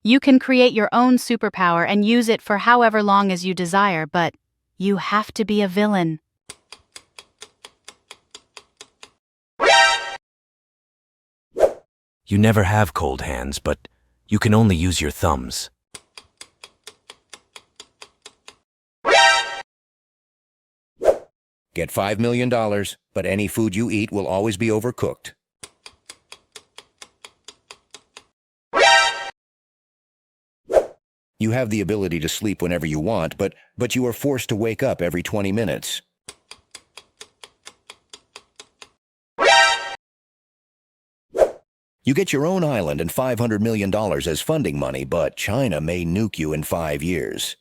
You can create your own superpower and use it for however long as you desire, but you have to be a villain. You never have cold hands, but you can only use your thumbs. Get $5 million, but any food you eat will always be overcooked. You have the ability to sleep whenever you want, but you are forced to wake up every 20 minutes. You get your own island and $500 million as funding money, but China may nuke you in 5 years.